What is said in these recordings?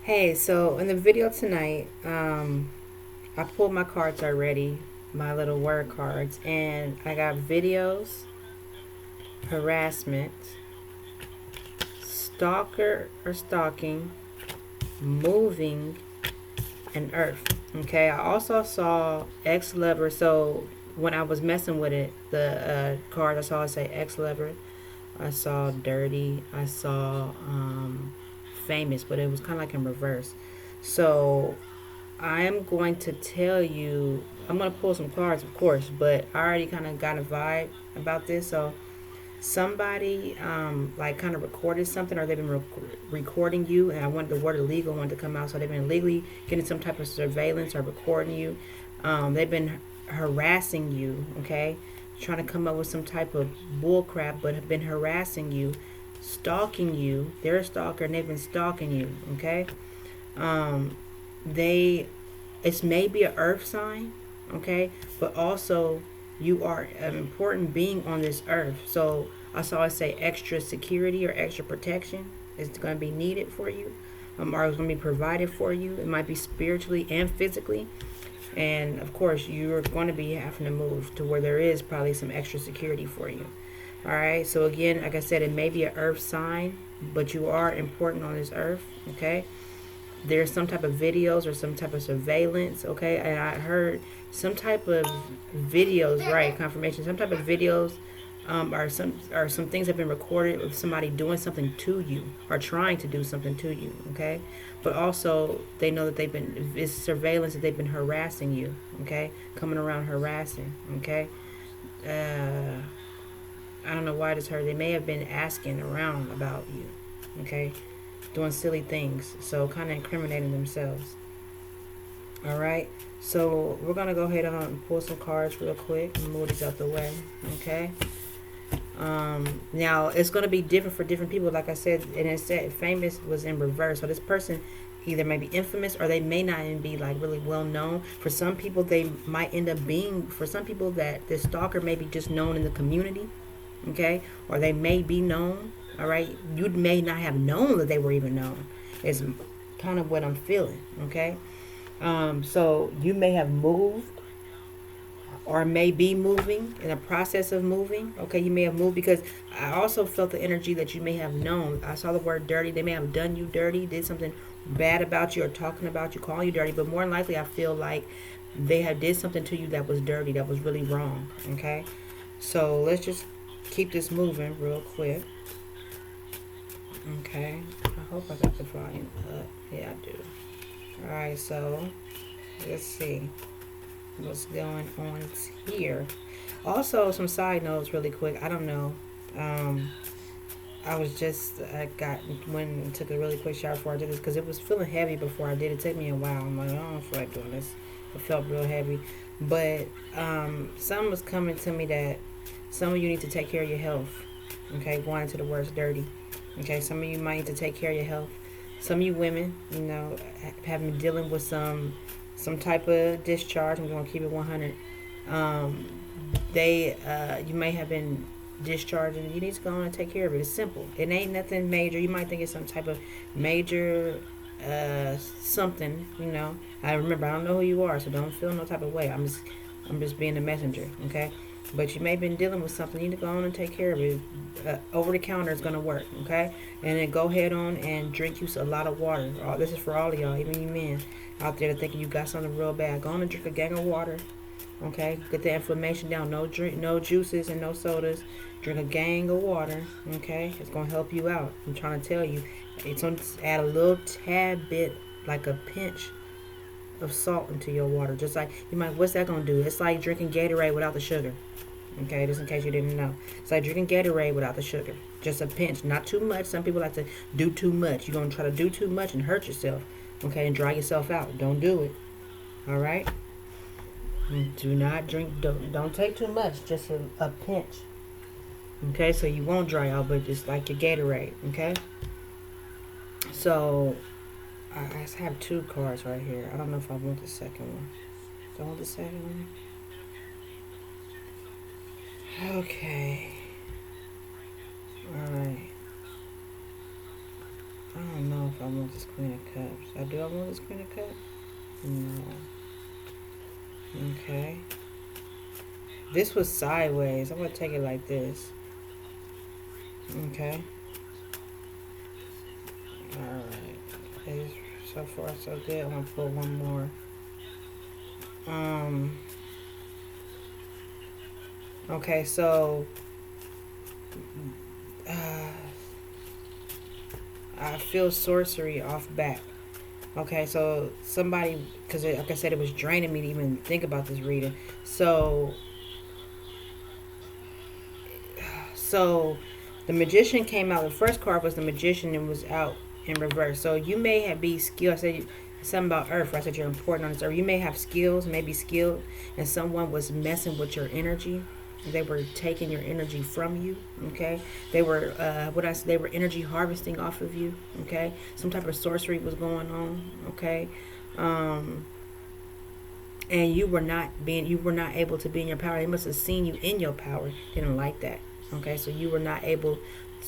Hey, so in the video tonight, I pulled my cards already, my little word cards, and I got videos, harassment, stalker or stalking, moving, and earth. Okay, I also saw X lever. So when I was messing with it, the card I saw it say X lever. I saw dirty. I saw famous, but it was kind of like in reverse. So I am going to tell you, I'm going to pull some cards, of course, but I already kind of got a vibe about this. So somebody like kind of recorded something, or they've been recording you, and I wanted the word illegal one to come out. So they've been legally getting some type of surveillance or recording you. They've been harassing you, okay? Trying to come up with some type of bull crap, but have been harassing you, stalking you. They're a stalker and they've been stalking you, okay? Um, they it's maybe an earth sign, okay, but also you are an important being on this earth. So I saw it say extra security or extra protection is going to be needed for you, or it's going to be provided for you. It might be spiritually and physically, and of course you're going to be having to move to where there is probably some extra security for you. All right, so again, like I said, it may be an earth sign, but you are important on this earth, okay? There's some type of videos or some type of surveillance, okay? And I heard some type of videos, right? Confirmation. Some type of videos, are some things have been recorded of somebody doing something to you or trying to do something to you, okay? But also they know that it's surveillance, that they've been harassing you, okay? Coming around harassing, okay? Uh, I don't know why I just heard they may have been asking around about you, okay? Doing silly things, so kind of incriminating themselves. All right, so we're gonna go ahead and pull some cards real quick and move these out the way. Okay. Now it's gonna be different for different people. Like I said, and it said famous was in reverse. So this person either may be infamous or they may not even be like really well known. For some people, they might end up being. For some people, that the stalker may be just known in the community, okay, or they may be known. All right, you may not have known that they were even known. Is kind of what I'm feeling. Okay, so you may have moved or may be moving in a process of moving. Okay, you may have moved because I also felt the energy that you may have known. I saw the word dirty. They may have done you dirty, did something bad about you or talking about you, calling you dirty. But more than likely, I feel like they have did something to you that was dirty, that was really wrong. Okay, so let's just keep this moving real quick. Okay, I hope I got the volume up. Yeah, I do. All right, so let's see what's going on here. Also, some side notes, really quick. I don't know. Um, I got went and took a really quick shower before I did this because it was feeling heavy before I did it. It took me a while. I'm like, I don't feel like doing this. It felt real heavy, but something was coming to me that some of you need to take care of your health. Okay, going into the words dirty. Okay, some of you might need to take care of your health. Some of you women, have been dealing with some type of discharge. I'm going to keep it 100. Um, you may have been discharging. You need to go on and take care of it. It's simple. It ain't nothing major. You might think it's some type of major something. I remember, I don't know who you are, so don't feel no type of way. I'm just being a messenger. Okay. But you may have been dealing with something. You need to go on and take care of it. Over the counter is going to work, okay? And then go ahead on and drink you a lot of water. This is for all of y'all, even you men out there that thinking you got something real bad. Go on and drink a gang of water, okay? Get the inflammation down. No juices and no sodas. Drink a gang of water, okay? It's going to help you out. I'm trying to tell you. It's going to add a little tad bit, like a pinch of salt into your water. Just like, you might, what's that going to do? It's like drinking Gatorade without the sugar. Okay, just in case you didn't know. It's like drinking Gatorade without the sugar. Just a pinch, not too much. Some people like to do too much. You're going to try to do too much and hurt yourself. Okay, and dry yourself out. Don't do it. All right? Do not drink, don't take too much. Just a pinch. Okay, so you won't dry out, but just like your Gatorade. Okay? So, I have two cards right here. I don't know if I want the second one. Do I want the second one? Okay. Alright. I don't know if I want this Queen of Cups. Do I want this Queen of Cups? No. Okay. This was sideways. I'm going to take it like this. Okay. Alright. So far, so good. I'm going to pull one more. Okay, so I feel sorcery off back. Okay, so somebody, because like I said, it was draining me to even think about this reading. So the magician came out. The first card was the magician and was out in reverse. So you may have be skilled. I said something about earth. Right? I said you're important on this earth. You may have skills, maybe skilled, and someone was messing with your energy. They were taking your energy from you. Okay, they were they were energy harvesting off of you. Okay, some type of sorcery was going on. Okay, and you were not able to be in your power. They must have seen you in your power. Didn't like that. Okay, so you were not able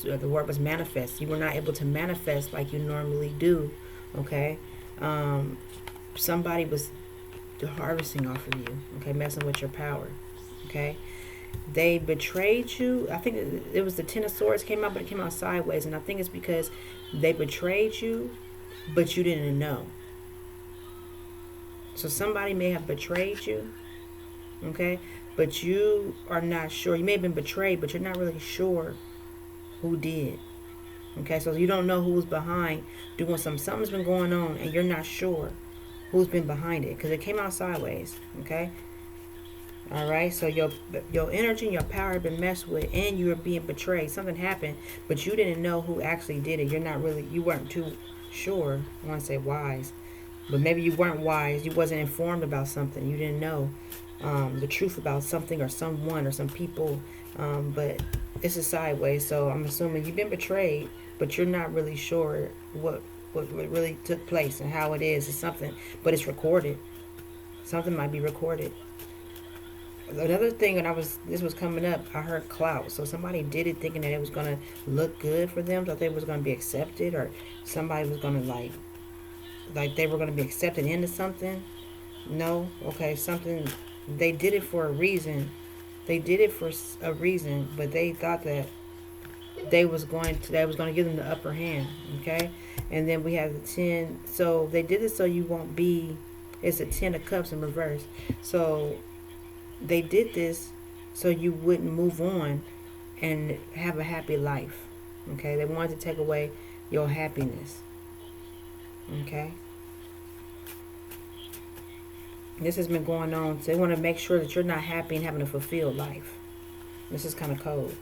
to, the word was manifest. You were not able to manifest like you normally do. Okay, somebody was harvesting off of you. Okay, messing with your power. Okay, they betrayed you. I think it was the Ten of Swords came out, but it came out sideways, and I think it's because they betrayed you, but you didn't know. So somebody may have betrayed you. Okay, but you are not sure. You may have been betrayed, but you're not really sure who did. Okay, so you don't know who's behind doing something's been going on, and you're not sure who's been behind it because it came out sideways. Okay, all right. So your energy and your power have been messed with, and you are being betrayed. Something happened, but you didn't know who actually did it. You weren't too sure. I want to say wise, but maybe you weren't wise. You wasn't informed about something. You didn't know the truth about something or someone or some people, but this is sideways. So I'm assuming you've been betrayed, but you're not really sure what really took place and how it is. It's something, but it's recorded. Something might be recorded. Another thing, this was coming up, I heard clout. So somebody did it thinking that it was gonna look good for them, thought they was gonna be accepted, or somebody was gonna like they were gonna be accepted into something. No, okay, something. They did it for a reason. They did it for a reason, but they thought that they was going to give them the upper hand. Okay, and then we have the 10. So they did it so you won't be. It's a 10 of Cups in reverse. So they did this so you wouldn't move on and have a happy life. Okay, they wanted to take away your happiness. Okay. This has been going on. So they want to make sure that you're not happy and having a fulfilled life. This is kind of cold.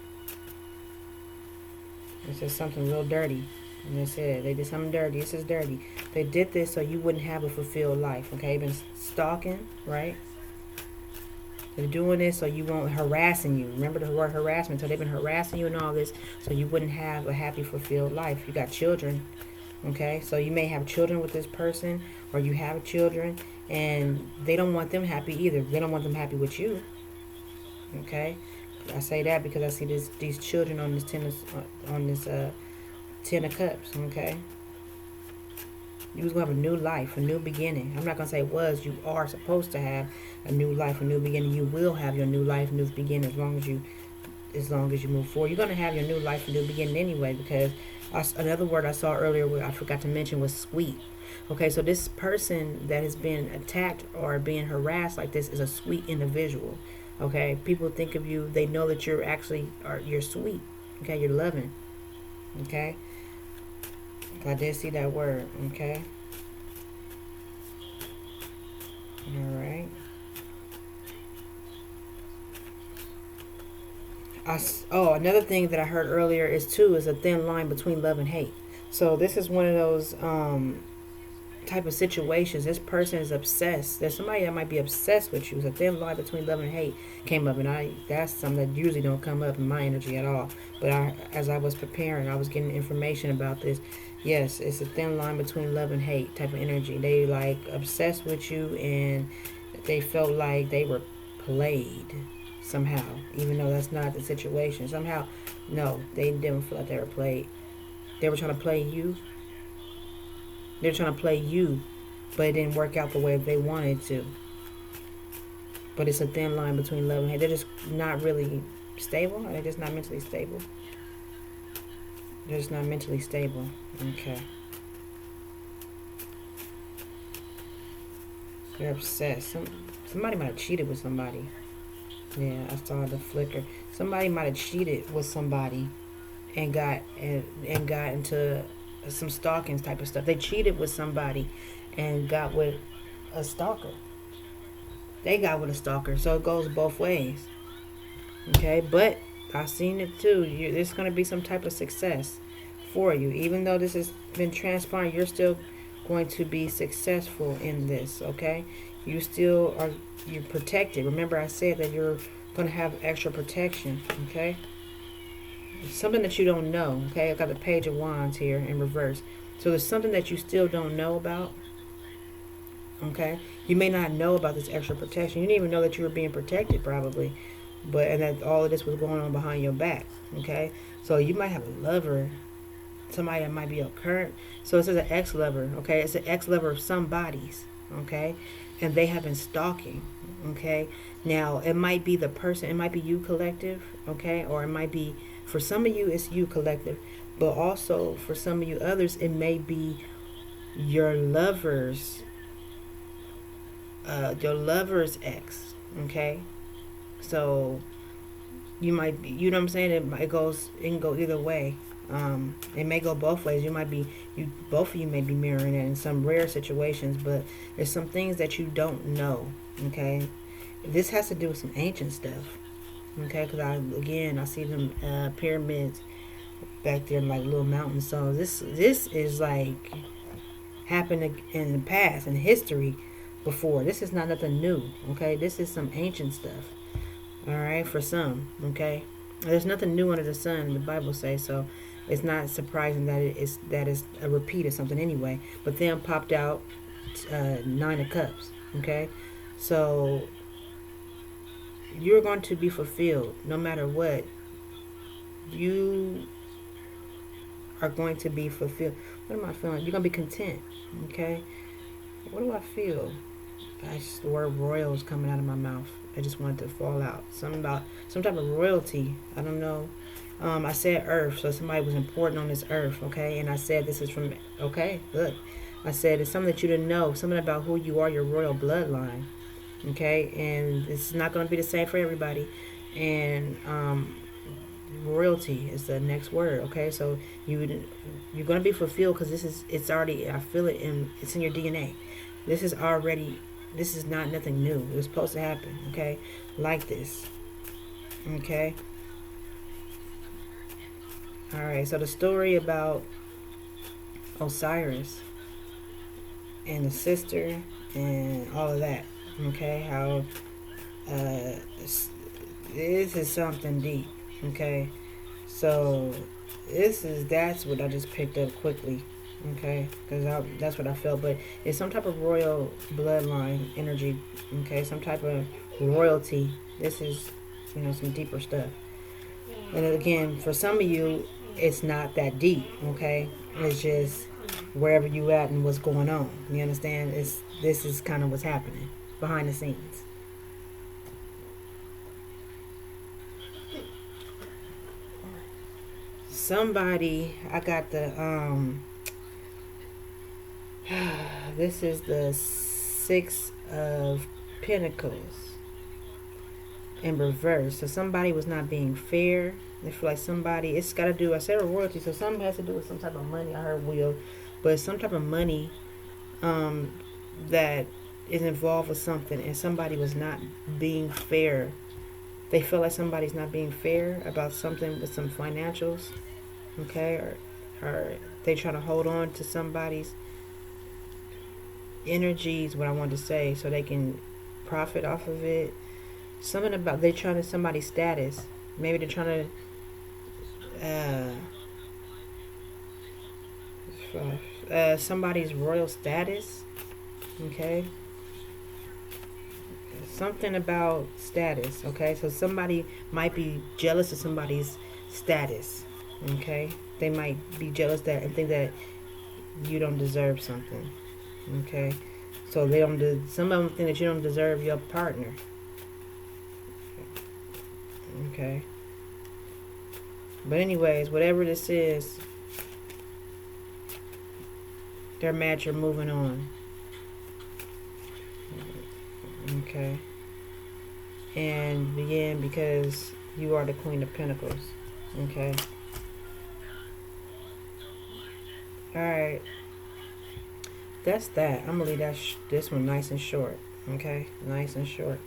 This is something real dirty. And they said they did something dirty. This is dirty. They did this so you wouldn't have a fulfilled life. Okay, they've been stalking, right? They're doing this so you won't harassing you. Remember the word harassment. So they've been harassing you and all this so you wouldn't have a happy, fulfilled life. You got children. Okay, so you may have children with this person, or you have children, and they don't want them happy either. They don't want them happy with you. Okay, I say that because I see these children on this Ten of Cups. Okay, you was gonna have a new life, a new beginning. I'm not gonna say was. You are supposed to have a new life, a new beginning. You will have your new life, new beginning as long as you move forward. You're gonna have your new life, new beginning anyway, because another word I saw earlier, I forgot to mention, was sweet. Okay, so this person that has been attacked or being harassed like this is a sweet individual. Okay, people think of you, they know that you're sweet. Okay, you're loving. Okay, I did see that word. Okay, all right. Another thing that I heard earlier is a thin line between love and hate. So this is one of those type of situations. This person is obsessed. There's somebody that might be obsessed with you. It's a thin line between love and hate came up, and that's something that usually don't come up in my energy at all. But as I was preparing, I was getting information about this. Yes, it's a thin line between love and hate type of energy. They like obsessed with you, and they felt like they were played somehow, even though that's not the situation. Somehow, no, they didn't feel like they were played. They were trying to play you. They're trying to play you, but it didn't work out the way they wanted to. But it's a thin line between love and hate. They're just not really stable. They're just not mentally stable. They're just not mentally stable. Okay. They're obsessed. Somebody might have cheated with somebody. Yeah, I saw the flicker. Somebody might have cheated with somebody and got into some stalking type of stuff. They cheated with somebody and got with a stalker. They got with a stalker, so it goes both ways. Okay, but I've seen it too. There's going to be some type of success for you, even though this has been transpiring. You're still going to be successful in this. Okay, you're protected. Remember, I said that you're going to have extra protection. Okay, something that you don't know. Okay, I got the Page of Wands here in reverse. So there's something that you still don't know about. Okay, you may not know about this extra protection. You didn't even know that you were being protected, probably, and that all of this was going on behind your back. Okay, so you might have a lover, somebody that might be a current. So it says an ex-lover. Okay, it's an ex-lover of somebody's. Okay, and they have been stalking. Okay, now it might be the person. It might be you, collective. Okay, or it might be, for some of you it's you, collective, but also for some of you others it may be your lover's ex. Okay, so you might be, you know what I'm saying, it can go either way. It may go both ways. Both of you may be mirroring it in some rare situations, but there's some things that you don't know. Okay, this has to do with some ancient stuff. Okay, because I see them pyramids back there, like little mountains. So this is like happened in the past, in history before. This is not nothing new. Okay, this is some ancient stuff. All right, for some. Okay, there's nothing new under the sun, the Bible says. So it's not surprising that it's a repeat of something anyway. But then popped out Nine of Cups. Okay, so you're going to be fulfilled no matter what. You are going to be fulfilled. What am I feeling? You're going to be content. Okay, what do I feel? The word royal is coming out of my mouth. I just wanted to fall out. Something about some type of royalty. I don't know. I said earth, so somebody was important on this earth, okay? And I said this is from, okay, look. I said it's something that you didn't know, something about who you are, your royal bloodline, okay? And it's not going to be the same for everybody. And royalty is the next word, okay? So you're going to be fulfilled because it's already, I feel it, it's in your DNA. This is not nothing new. It was supposed to happen, okay? Like this, okay? All right, so the story about Osiris and the sister and all of that, okay? How this is something deep, okay? So that's what I just picked up quickly, okay? Because that's what I felt. But it's some type of royal bloodline energy, okay? Some type of royalty. This is, some deeper stuff. And again, for some of you, it's not that deep, okay? It's just wherever you at and what's going on. You understand? This is kind of what's happening behind the scenes. Somebody, I got the this is the Six of Pentacles in reverse. So somebody was not being fair. They feel like somebody, it's got to do, I said royalty, so something has to do with some type of money. I heard will, but some type of money that is involved with something, and somebody was not being fair. They feel like somebody's not being fair about something with some financials, okay, or they trying to hold on to somebody's energy is what I wanted to say, so they can profit off of it. Something about they're trying to somebody's status. Maybe they're trying to somebody's royal status. Okay. Something about status. Okay. So somebody might be jealous of somebody's status. Okay. They might be jealous that and think that you don't deserve something. Okay, so they don't do. Some of them think that you don't deserve your partner. Okay, but anyways, whatever this is, they're mad you're moving on. Okay, and begin because you are the Queen of Pentacles. Okay. All right. That's that. I'm gonna leave this one nice and short. Okay, nice and short.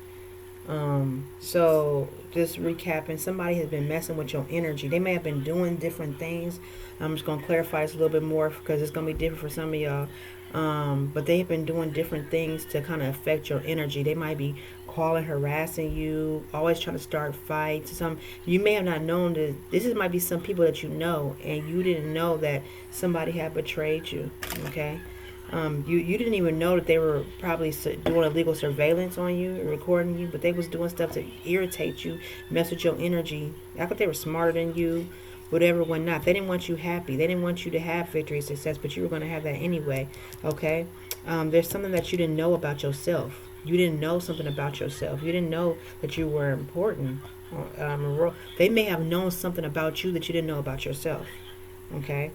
So just recapping, somebody has been messing with your energy. They may have been doing different things. I'm just gonna clarify this a little bit more because it's gonna be different for some of y'all. But they've been doing different things to kind of affect your energy. They might be calling, harassing you, always trying to start fights. Some you may have not known that might be some people that you know, and you didn't know that somebody had betrayed you. Okay. You didn't even know that they were probably doing illegal surveillance on you, recording you, but they was doing stuff to irritate you, mess with your energy. I thought they were smarter than you, whatever, whatnot. They didn't want you happy. They didn't want you to have victory, success, but you were going to have that anyway. Okay. There's something that you didn't know about yourself. You didn't know something about yourself. You didn't know that you were important. They may have known something about you that you didn't know about yourself. Okay.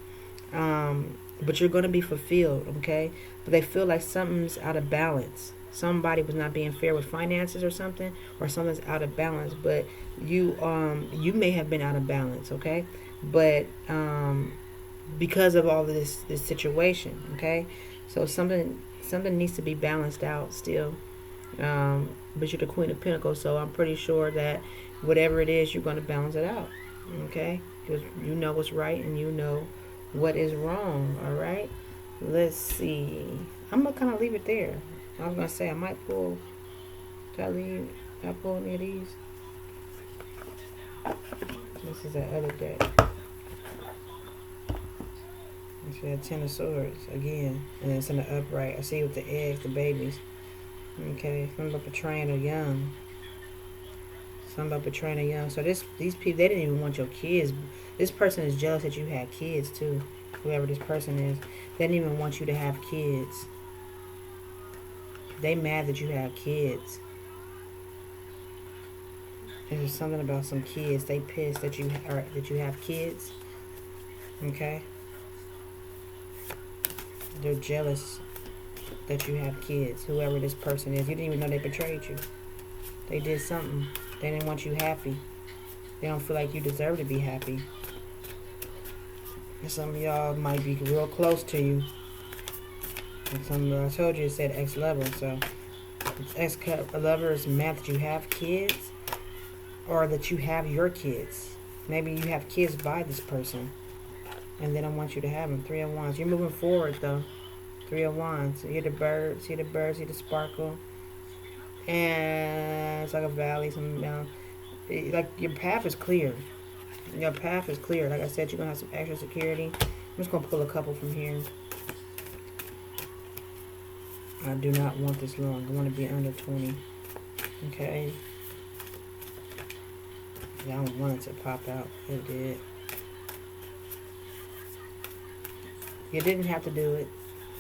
But you're going to be fulfilled, okay? But they feel like something's out of balance. Somebody was not being fair with finances or something, or something's out of balance. But you may have been out of balance, okay? But because of all of this situation, okay? So something needs to be balanced out still. But you're the Queen of Pentacles, so I'm pretty sure that whatever it is, you're going to balance it out, okay? Because you know what's right and you know what is wrong. All right, let's see. I'm gonna kind of leave it there. I was gonna say I might pull. Did I leave? Did I pull any of these? This is that other deck. It's that Ten of Swords again, and it's in the upright. I see with the eggs, the babies. Okay, something about betraying a young. Something about betraying a young. So these people, they didn't even want your kids. This person is jealous that you had kids too. Whoever this person is, they didn't even want you to have kids. They mad that you have kids. There's something about some kids. They pissed that you have kids. Okay. They're jealous that you have kids. Whoever this person is, you didn't even know they betrayed you. They did something. They didn't want you happy. They don't feel like you deserve to be happy. And some of y'all might be real close to you. And some I told you it said ex-lover. So ex-lover is mad that you have kids, or that you have your kids. Maybe you have kids by this person, and they don't want you to have them. 3 of Wands. You're moving forward though. 3 of Wands. Hear the birds. See the birds. See the sparkle. And it's like a valley. Something down. Like your path is clear. Your path is clear. Like I said, you're going to have some extra security. I'm just going to pull a couple from here. I do not want this long. I want to be under 20. Okay. Yeah, I don't want it to pop out. It did. You didn't have to do it.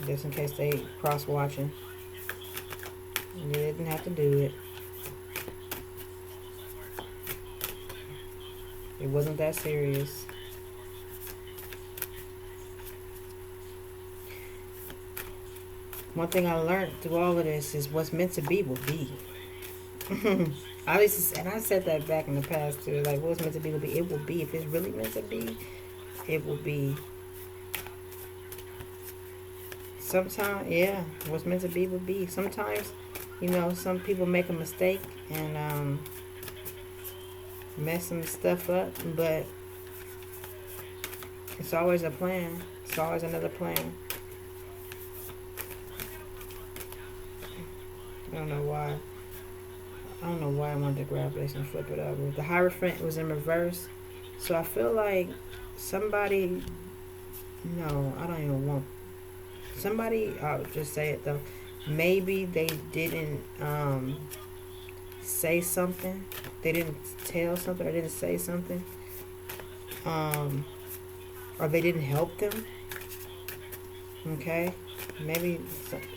Just in case they cross-watching. You didn't have to do it. It wasn't that serious. One thing I learned through all of this is what's meant to be will be. I said that back in the past too. Like, what's meant to be will be. It will be. If it's really meant to be, it will be. Sometimes, yeah, what's meant to be will be. Sometimes, some people make a mistake and mess some stuff up, but it's always a plan. It's always another plan. I don't know why I wanted to grab this and flip it over. The Hierophant was in reverse, so I feel like somebody, no, I don't even want somebody, I'll just say it though, maybe they didn't say something. They didn't tell something, or didn't say something. Or they didn't help them. Okay, maybe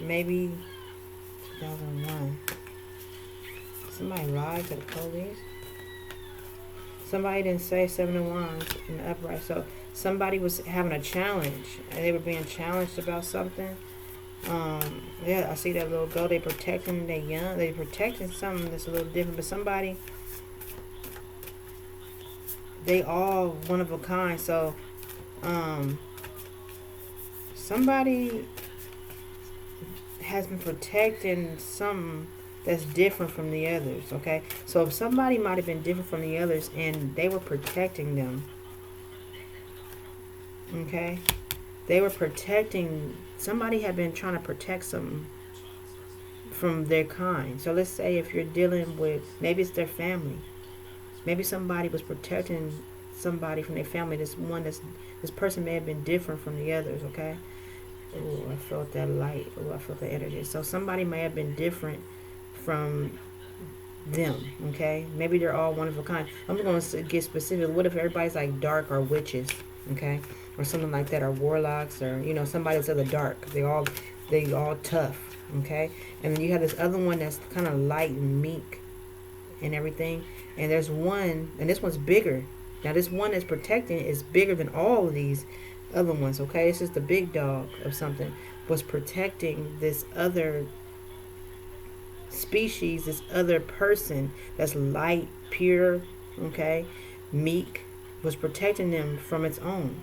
2001. Somebody lied to the police. Somebody didn't say 7 of Wands in the upright. So somebody was having a challenge, and they were being challenged about something. Yeah, I see that little girl. They protecting their young. They protecting something that's a little different. But somebody, they all one of a kind. So, somebody has been protecting something that's different from the others. Okay, so if somebody might have been different from the others, and they were protecting them. Okay, they were protecting. Somebody had been trying to protect something from their kind. So let's say if you're dealing with, maybe it's their family. Maybe somebody was protecting somebody from their family. This person may have been different from the others. Okay. Oh, I felt that light. Oh, I felt the energy. So somebody may have been different from them. Okay. Maybe they're all one of a kind. I'm going to get specific. What if everybody's like dark or witches? Okay. Or something like that, or warlocks, or somebody that's of the dark. They all tough. Okay. And then you have this other one that's kind of light and meek and everything. And there's one, and this one's bigger. Now this one that's protecting is bigger than all of these other ones. Okay, this is the big dog of something, was protecting this other species, this other person that's light, pure, okay, meek, was protecting them from its own.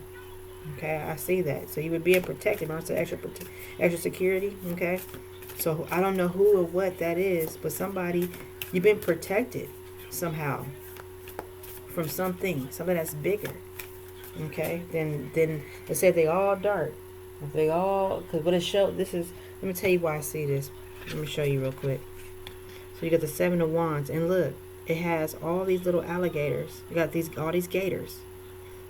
Okay, I see that. So you would be protected. I said extra security. Okay, so I don't know who or what that is, but somebody, you've been protected somehow from something that's bigger. Okay, then let's say they all dark. If they all, because what it showed, this is, let me tell you why I see this. Let me show you real quick. So you got the 7 of Wands, and look, it has all these little alligators. You got all these gators,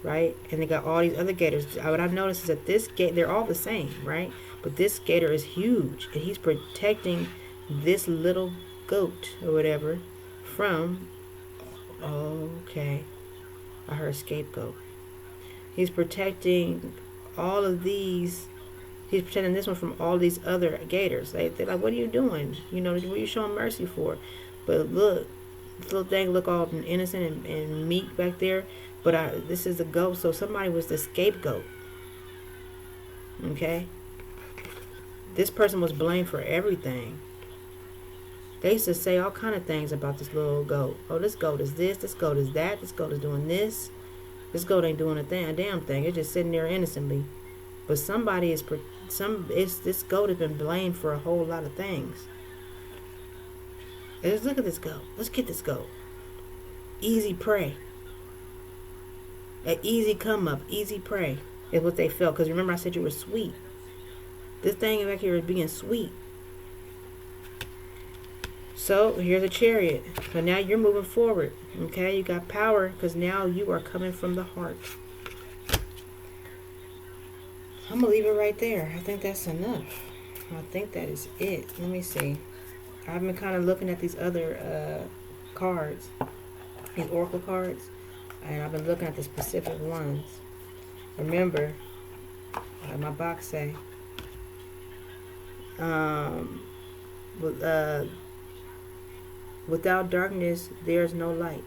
right? And they got all these other gators. What I've noticed is that this gate, they're all the same, right? But this gator is huge, and he's protecting this little goat or whatever from, okay, I heard scapegoat. He's protecting all of these. He's protecting this one from all these other gators. They're like, what are you doing? What are you showing mercy for? But look, this little thing look all innocent and meek back there. But this is a goat, so somebody was the scapegoat. Okay? This person was blamed for everything. They used to say all kind of things about this little goat. Oh, this goat is this goat is that, this goat is doing this. This goat ain't doing a damn thing. It's just sitting there innocently. But somebody this goat has been blamed for a whole lot of things. Let's look at this goat. Let's get this goat. Easy prey. An easy come up, easy prey is what they felt. Because remember I said you were sweet. This thing back here is being sweet. So here's a chariot. So now you're moving forward. Okay, you got power because now you are coming from the heart. I'm going to leave it right there. I think that's enough. I think that is it. Let me see. I've been kind of looking at these other cards, these oracle cards, and I've been looking at the specific ones. Remember, like my box say, without darkness, there's no light.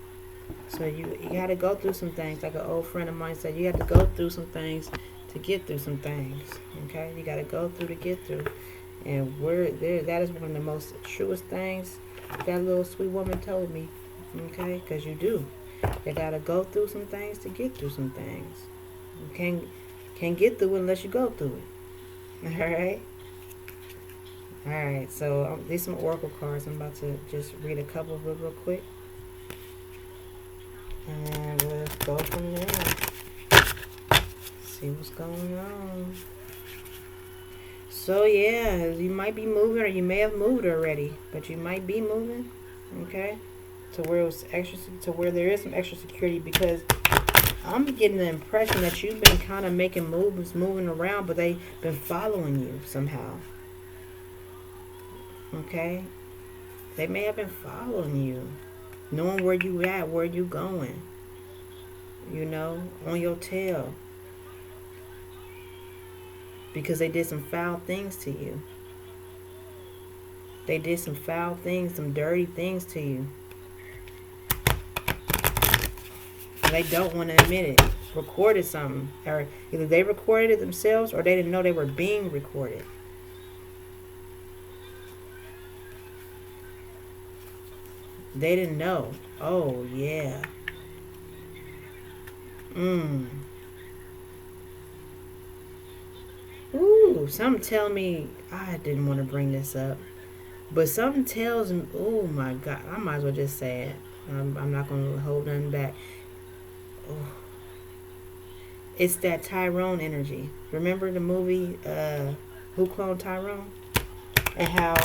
So you got to go through some things. Like an old friend of mine said, you have to go through some things to get through some things. Okay, you got to go through to get through. And that is one of the most truest things that little sweet woman told me. Okay, because you do. You got to go through some things to get through some things. You can't get through it unless you go through it. All right. All right. So these some oracle cards. I'm about to just read a couple of them real quick. And let's go from there. See what's going on. So yeah, you might be moving, or you may have moved already, but you might be moving, okay, to where there is some extra security, because I'm getting the impression that you've been kind of making moves, moving around, but they've been following you somehow. Okay, they may have been following you, knowing where you at, where you going, on your tail. because they did some foul things to you. They did some foul things, some dirty things to you. They don't want to admit it. Recorded something. Or either they recorded it themselves or they didn't know they were being recorded. They didn't know. Oh, yeah. Ooh, something tell me, I didn't want to bring this up. But something tells me, oh my God, I might as well just say it. I'm not going to hold nothing back. Oh. It's that Tyrone energy. Remember the movie, Who Cloned Tyrone? And how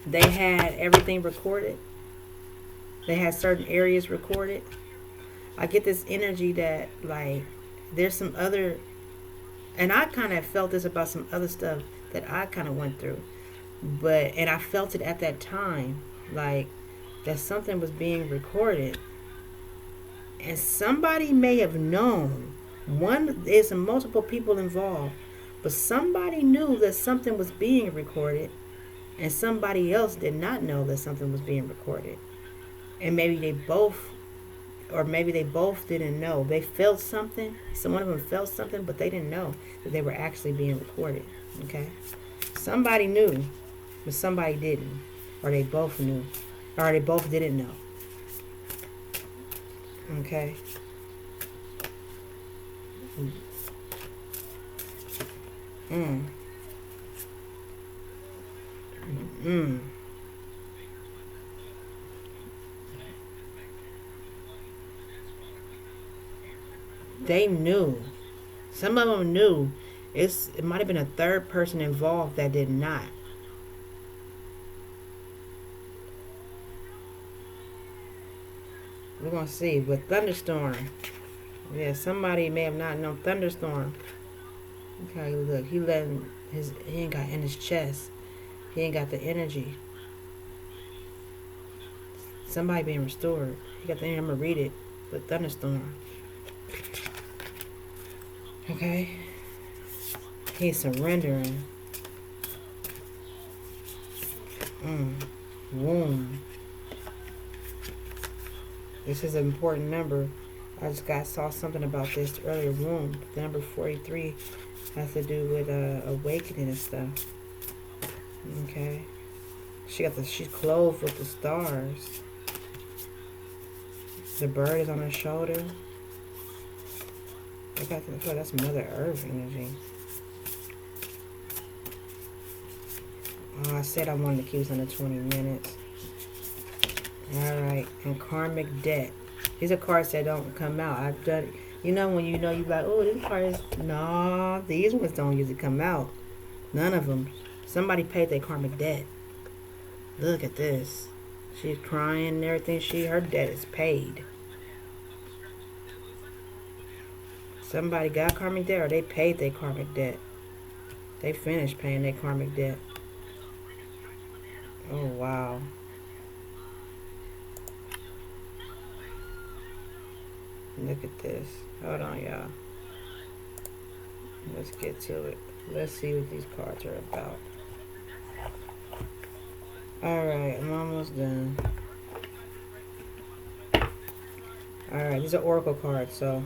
they had everything recorded? They had certain areas recorded. I get this energy that, like, there's some other, and I kind of felt this about some other stuff that I kind of went through. And I felt it at that time, like, that something was being recorded. And somebody may have known. There's multiple people involved. But somebody knew that something was being recorded. And somebody else did not know that something was being recorded. And maybe they both didn't know. They felt something. One of them felt something, but they didn't know that they were actually being recorded. Okay? Somebody knew, but somebody didn't. Or they both knew. Or they both didn't know. Okay? They knew. Some of them knew. It might have been a third person involved that did not. We're gonna see. With thunderstorm, yeah, somebody may have not known thunderstorm. Okay, look, he ain't got in his chest. He ain't got the energy. Somebody being restored. He got the energy. I'm gonna read it. With thunderstorm. Okay. He's surrendering. Womb. This is an important number. I just saw something about this earlier. Womb. The number 43 has to do with awakening and stuff. Okay. She's clothed with the stars. The bird is on her shoulder. That's Mother Earth energy. Oh, I said I wanted to keep this under 20 minutes. Alright, and karmic debt. These are cards that don't come out. I've done, when you're like, oh, this card is, no, these ones don't usually come out. None of them. Somebody paid their karmic debt. Look at this. She's crying and everything. Her debt is paid. Somebody got karmic debt or they paid their karmic debt. They finished paying their karmic debt. Oh, wow. Look at this. Hold on, y'all. Let's get to it. Let's see what these cards are about. Alright, I'm almost done. Alright, these are oracle cards, so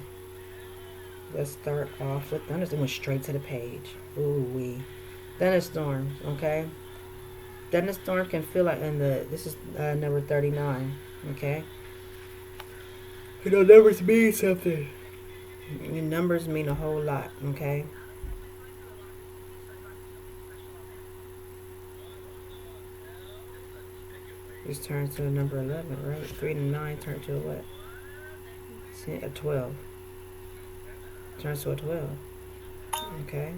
let's start off with thunderstorm. Went straight to the page. Ooh-wee. Thunderstorms, okay? Thunderstorm can feel like this is number 39, okay? Numbers mean something. Numbers mean a whole lot, okay? This turns to a number 11, right? 3 to 9 turns to a what? A 12. Turns to a 12. Okay.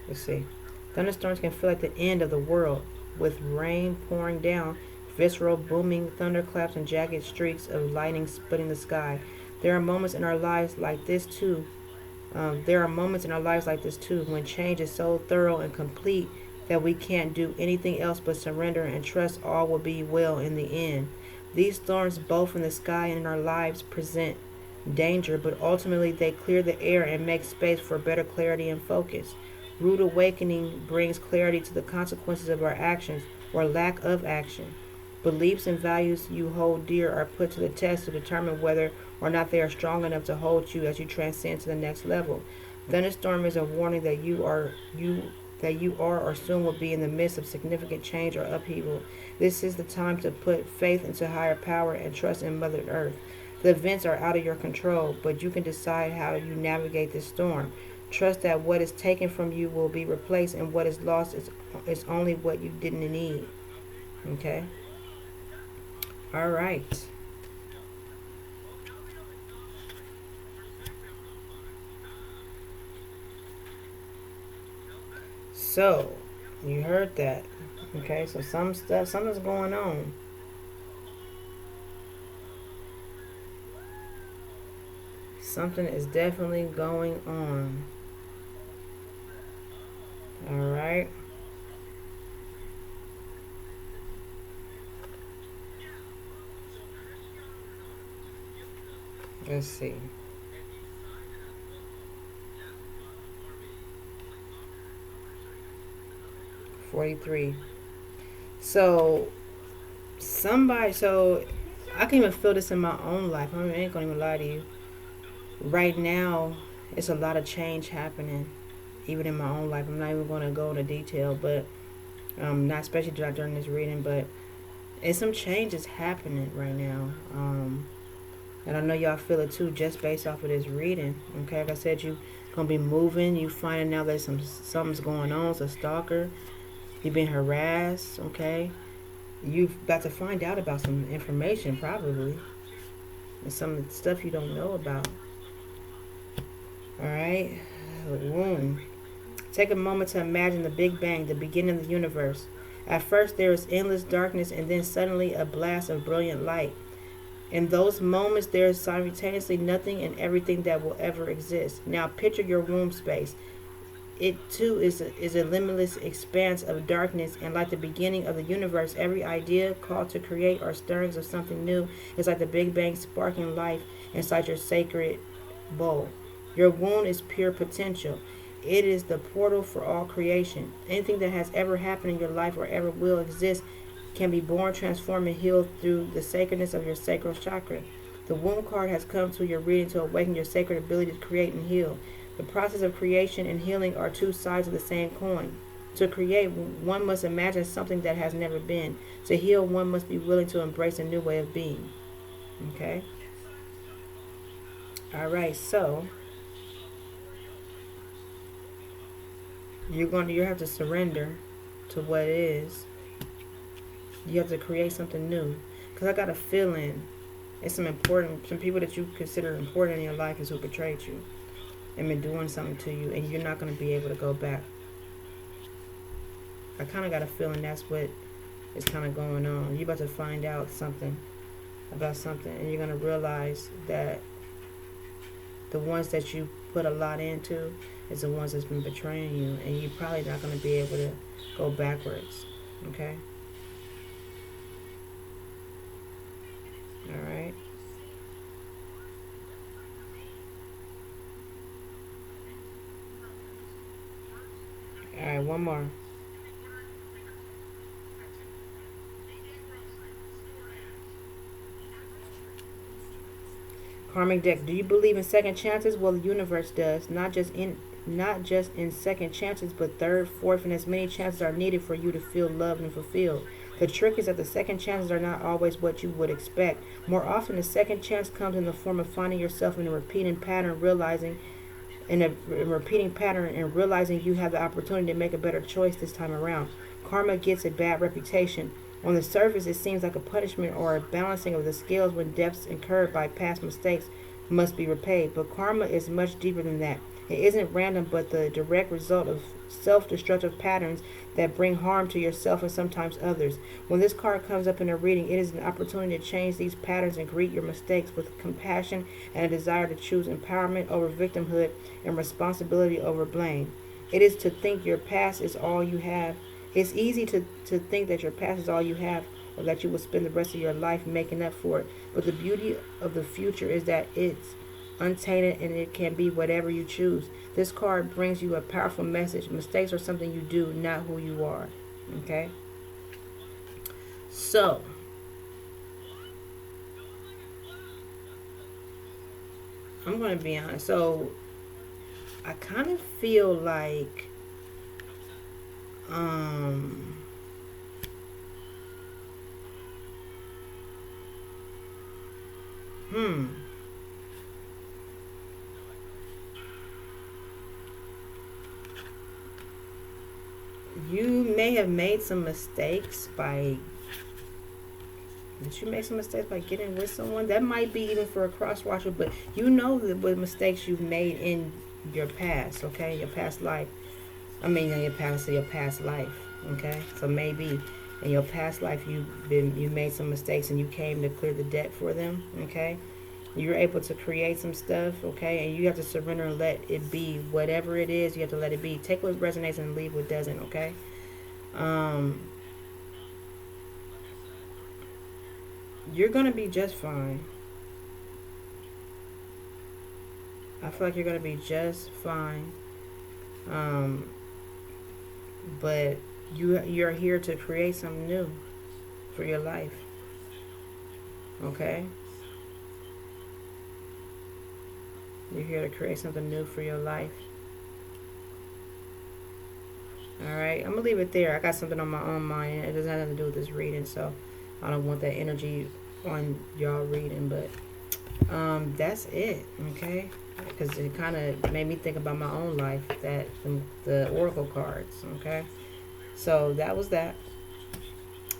Let's see. Thunderstorms can feel like the end of the world, with rain pouring down, visceral booming thunderclaps, and jagged streaks of lightning splitting the sky. There are moments in our lives like this too. When change is so thorough and complete that we can't do anything else but surrender and trust all will be well in the end. These storms, both in the sky and in our lives, present danger, but ultimately they clear the air and make space for better clarity and focus. Rude awakening brings clarity to the consequences of our actions or lack of action. Beliefs and values you hold dear are put to the test to determine whether or not they are strong enough to hold you as you transcend to the next level. Thunderstorm is a warning that you are or soon will be in the midst of significant change or upheaval. This is the time to put faith into higher power and trust in Mother Earth. The events are out of your control, but you can decide how you navigate this storm. Trust that what is taken from you will be replaced, and what is lost is only what you didn't need. Okay? All right. So, you heard that. Okay, so something's going on. Something is definitely going on. All right. Let's see. 43. So, so I can even feel this in my own life. I ain't gonna even lie to you. Right now, it's a lot of change happening, even in my own life. I'm not even gonna go into detail, but not especially during this reading, but it's some changes happening right now. And I know y'all feel it too, just based off of this reading. Okay, like I said, you gonna be moving. You finding out that something's going on. It's a stalker. You've been harassed. Okay, you've got to find out about some information probably, and some stuff you don't know about. All right, womb. Take a moment to imagine the Big Bang, the beginning of the universe. At first, there is endless darkness, and then suddenly a blast of brilliant light. In those moments, there is simultaneously nothing and everything that will ever exist. Now, picture your womb space. It too is a limitless expanse of darkness, and like the beginning of the universe, every idea, call to create, or stirrings of something new is like the Big Bang sparking life inside your sacred bowl. Your womb is pure potential. It is the portal for all creation. Anything that has ever happened in your life or ever will exist can be born, transformed, and healed through the sacredness of your sacral chakra. The womb card has come to your reading to awaken your sacred ability to create and heal. The process of creation and healing are two sides of the same coin. To create, one must imagine something that has never been. To heal, one must be willing to embrace a new way of being. Okay? All right, so you have to surrender to what it is. You have to create something new. Because I got a feeling it's some people that you consider important in your life is who betrayed you and been doing something to you, and you're not going to be able to go back. I kind of got a feeling that's what is kind of going on. You're about to find out something about something, and you're going to realize that the ones that you put a lot into is the ones that's been betraying you, and you're probably not going to be able to go backwards. Okay? All right? All right, one more. Karmic deck. Do you believe in second chances? Well, the universe does. Not just in second chances, but third, fourth, and as many chances are needed for you to feel loved and fulfilled. The trick is that the second chances are not always what you would expect. More often, the second chance comes in the form of finding yourself in a repeating pattern, and realizing you have the opportunity to make a better choice this time around. Karma gets a bad reputation. On the surface, it seems like a punishment or a balancing of the scales when debts incurred by past mistakes must be repaid. But karma is much deeper than that. It isn't random, but the direct result of self-destructive patterns that bring harm to yourself and sometimes others. When this card comes up in a reading, it is an opportunity to change these patterns and greet your mistakes with compassion and a desire to choose empowerment over victimhood and responsibility over blame. It is to think your past is all you have. It's easy to think that your past is all you have, or that you will spend the rest of your life making up for it. But the beauty of the future is that it's untainted, and it can be whatever you choose. This card brings you a powerful message. Mistakes are something you do, not who you are. Okay? So, I'm going to be honest. So, I kind of feel like, um, hmm, you may have made some mistakes by Did you make some mistakes by getting with someone? That might be even for a cross watcher, but you know the mistakes you've made in your past, okay? Your past life. I mean, in your past life, okay? So maybe in your past life you made some mistakes and you came to clear the debt for them, okay? You're able to create some stuff, okay? And you have to surrender and let it be. Whatever it is, you have to let it be. Take what resonates and leave what doesn't, okay? Um, you're gonna be just fine. I feel like you're gonna be just fine. Um, but you're here to create something new for your life. Okay? You're here to create something new for your life. Alright, I'm gonna leave it there. I got something on my own mind. It doesn't have nothing to do with this reading, so I don't want that energy on y'all reading, but that's it, okay? Because it kind of made me think about my own life, that the oracle cards, okay? So that was that.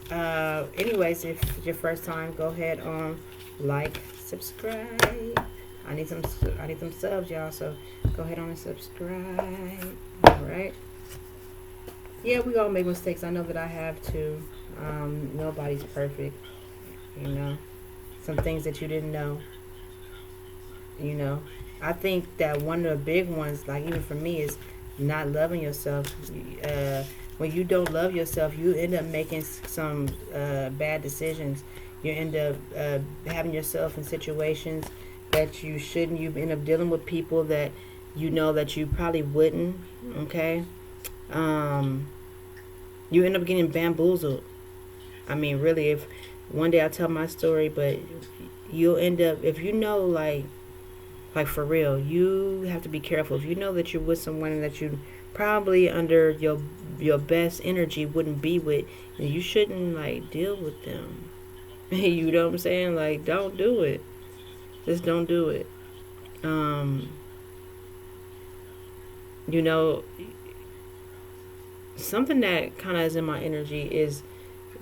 Anyways, if it's your first time, go ahead on like, subscribe. I need some subs, y'all. So go ahead on and subscribe. All right. Yeah, we all make mistakes. I know that I have too. Nobody's perfect. You know, some things that you didn't know. You know, I think that one of the big ones, like even for me, is not loving yourself. When you don't love yourself, you end up making some bad decisions. You end up having yourself in situations that you shouldn't. You end up dealing with people that you know that you probably wouldn't. Okay. Um, you end up getting bamboozled. I mean, really, if one day I'll tell my story, but you'll end up, if you know, like for real, you have to be careful. If you know that you're with someone that you probably under your best energy wouldn't be with, you shouldn't like deal with them. You know what I'm saying? Like, don't do it. Just don't do it. Um, you know, something that kind of is in my energy is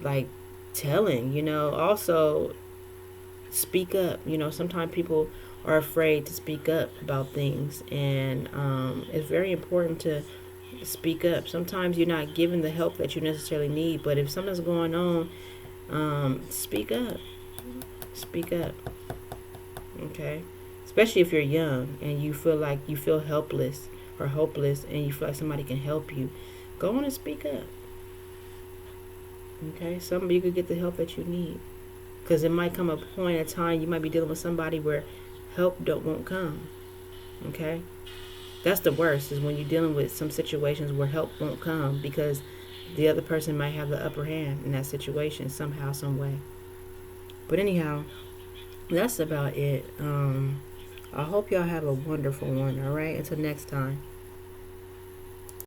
like telling. Also speak up. Sometimes people are afraid to speak up about things, and it's very important to speak up. Sometimes you're not given the help that you necessarily need, but if something's going on, speak up. Speak up. Okay? Especially if you're young and you feel like you feel helpless or hopeless and you feel like somebody can help you, go on and speak up. Okay? You could get the help that you need. Because it might come a point in time you might be dealing with somebody where help won't come. Okay? That's the worst, is when you're dealing with some situations where help won't come because the other person might have the upper hand in that situation somehow, some way. But anyhow, that's about it. I hope y'all have a wonderful one, alright? Until next time.